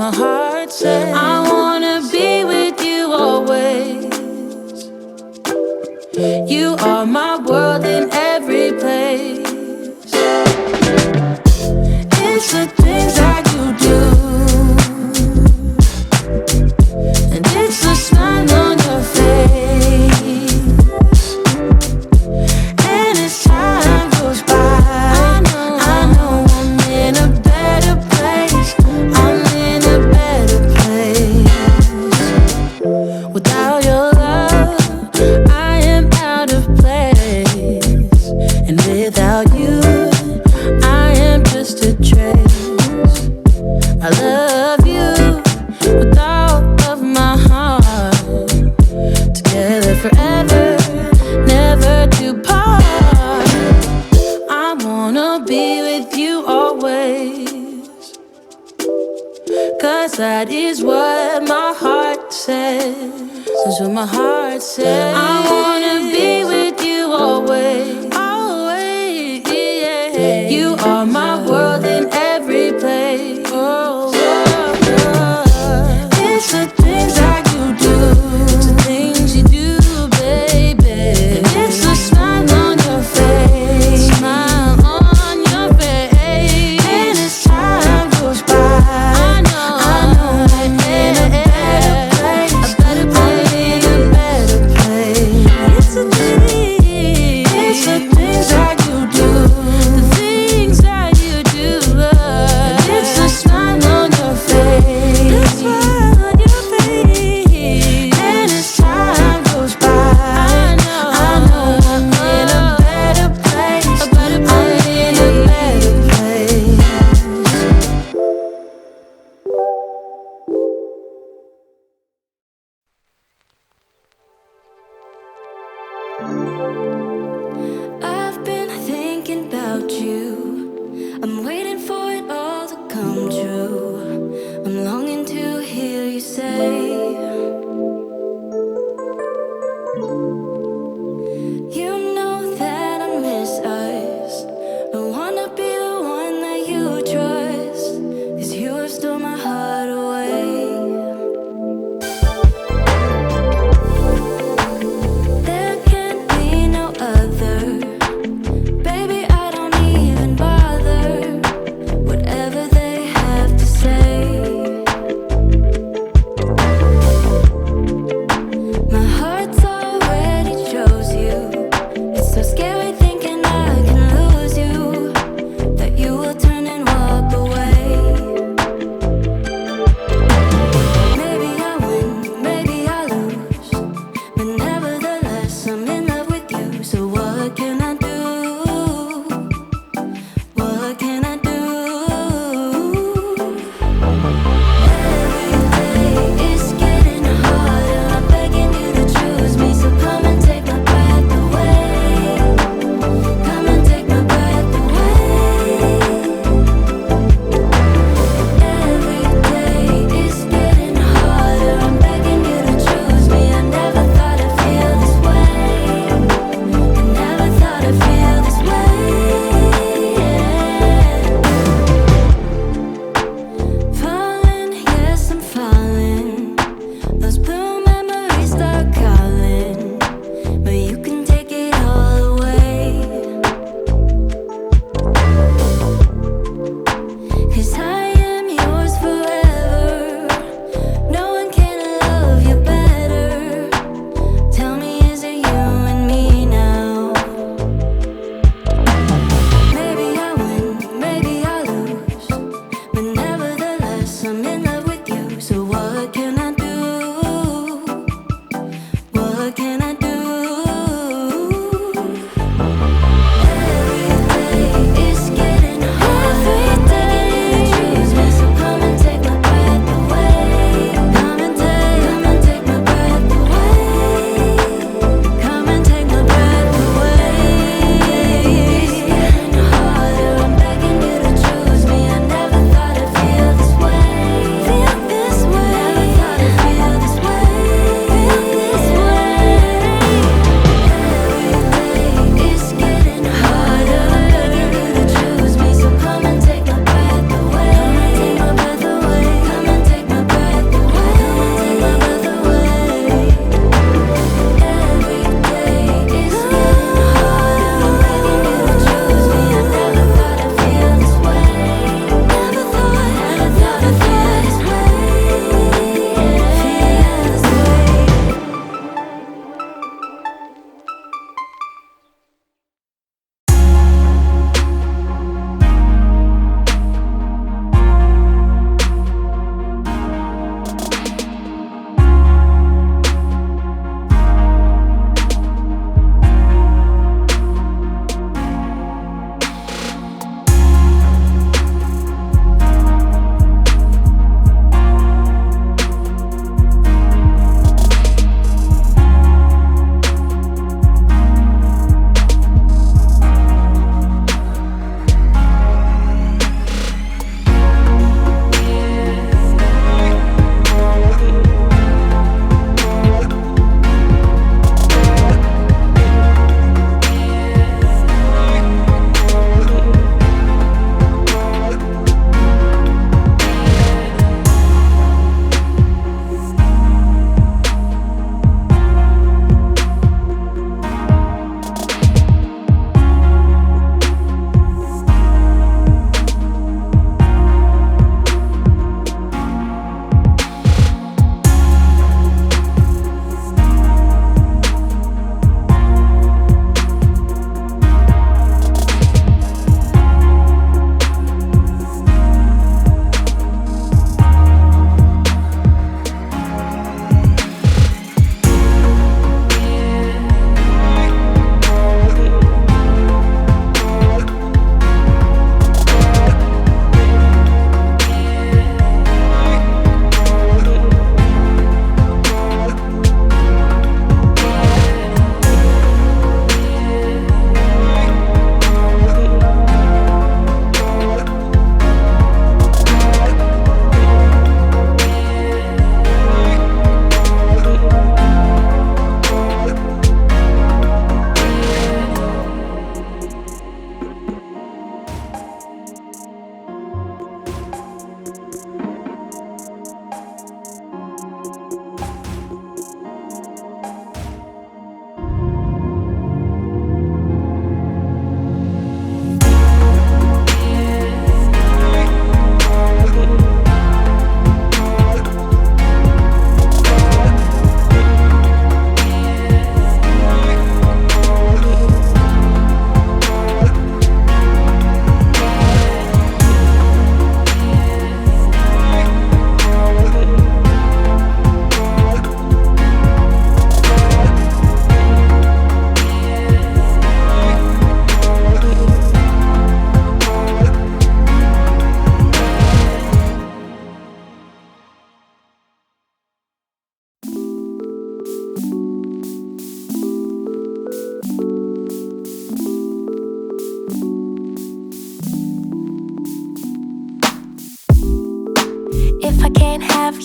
my heart says. I wanna be with you always. You are my world in every place. It's the things that you do, and it's the smile on your face. And as time goes by, I know I'm in a better place. I'm in a better place. Without your love, I am out of place. And without you, I am just a trace. I love you with all of my heart. Together forever, never to part. I wanna be with you always, 'cause that is what my heart says. That's what my heart says. I wanna be with you always. Always, yeah. You are my world in every place. Oh, oh, oh. It's the things that you do. It's the things you do, baby. And it's the smile on your face. Smile on your face. And as time goes by, I know I'm in a better place. I'm in a better place. It's the things that you do. The things that you do. And it's the smile on your face. The smile on your face. And as time goes by, I know I'm in a better place. I'm in a better place. I've been thinking about you. I'm waiting for it all to come true. I'm longing to hear you say, you know that I miss us. I wanna be the one that you trust, 'cause you have stolen my heart away. There can't be no other. Baby, I don't even bother. Whatever they have to say.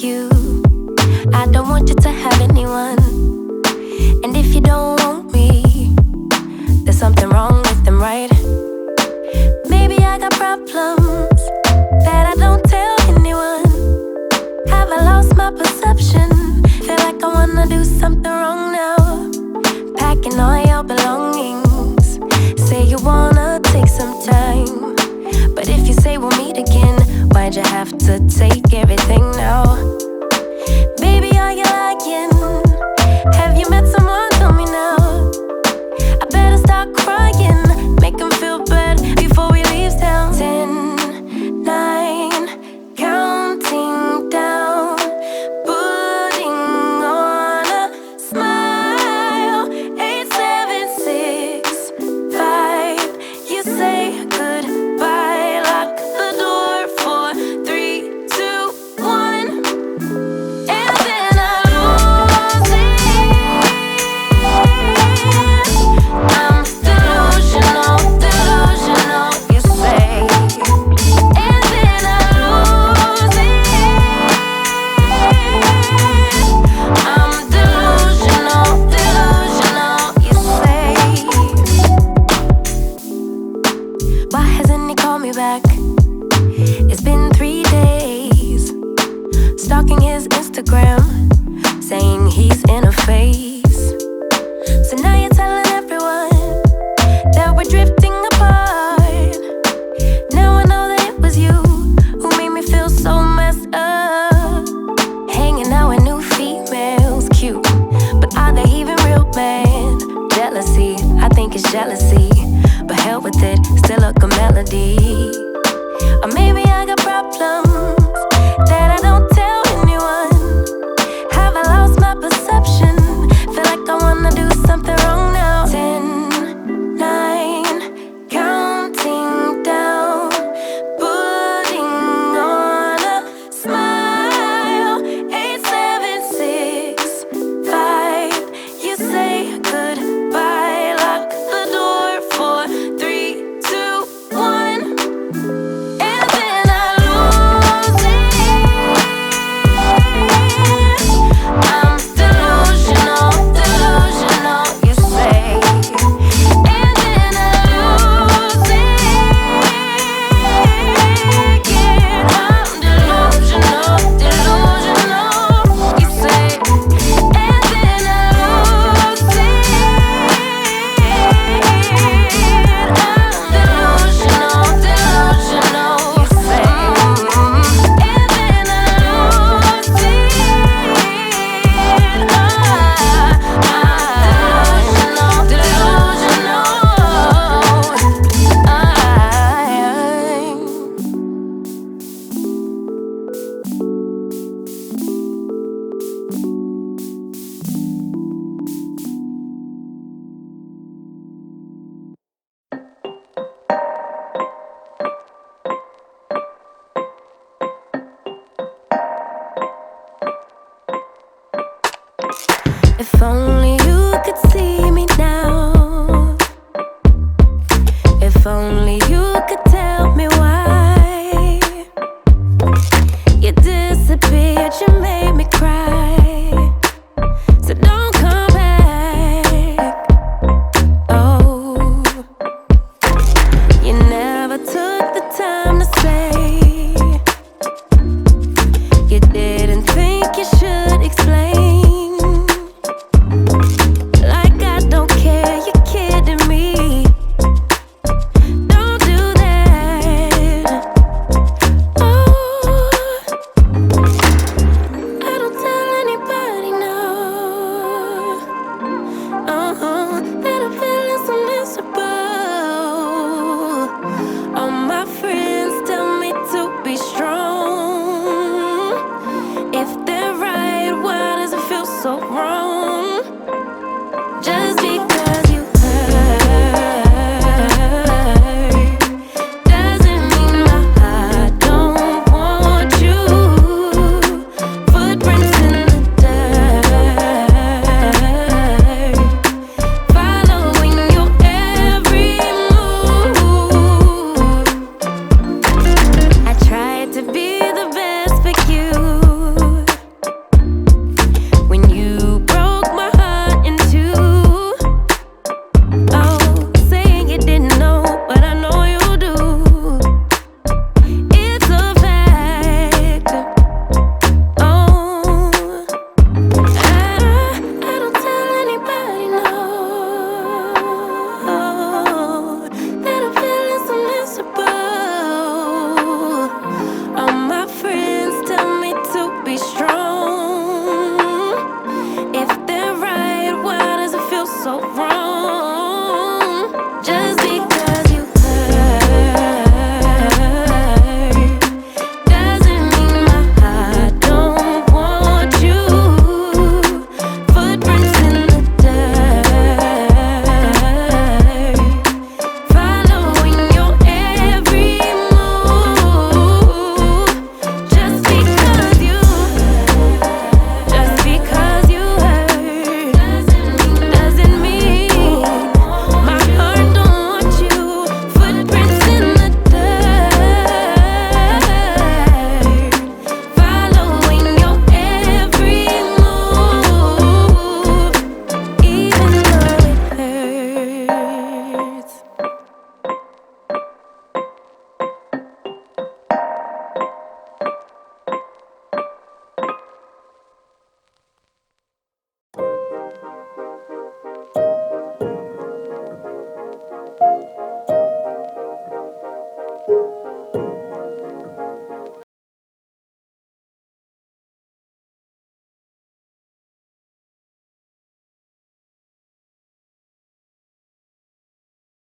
you. I don't want you to have anyone. And if you don't want me, there's something wrong with them, right? Maybe I got problems that I don't tell anyone. Have I lost my perception? Feel like I wanna do something wrong now. Packing all your belongings. Say you wanna take some time, but if you say we'll meet again, why'd you have to take everything now? Baby, are you lying? Have you met someone? Tell me now. I better start crying, make him feel bad before we leave town. 10, 9, counting down, putting on a smile. 8, 7, 6, 5. You say goodbye, lock the door for 3, 2, 1, and then I lose it. I'm delusional, delusional, you say, and then I lose it. I'm delusional, delusional, you say. Why hasn't he called me back? It's been 3 days. Stalking his Instagram, saying he's in a phase. So now you're telling everyone that we're drifting apart. Now I know that it was you who made me feel so messed up. Hanging out with new females, cute, but are they even real, man? Jealousy, I think it's jealousy, but hell with it, still a good melody. Or maybe I got problems that I don't tell anyone. Have I lost my perception? Feel like I wanna do something wrong now. 10, 9, counting down, putting on a smile. 8, 7, 6, 5. You say goodbye, lock the door for 3, 2, 1, and then I lose it. I'm delusional, delusional, you say, and then I lose it. Yeah, I'm delusional, delusional, you say, and then I lose it. I'm delusional, delusional, you say, and then I lose it. I'm delusional, If only you could see me now. If only you could tell me why you disappeared, you made me cry. So don't come back. Oh, you never took the time to say. You didn't think you should explain. Like I don't care, you're kidding me. Don't do that. Oh, I don't tell anybody, no. That I'm feeling so miserable. All my friends tell me to be strong. If they're right, why does it feel so wrong?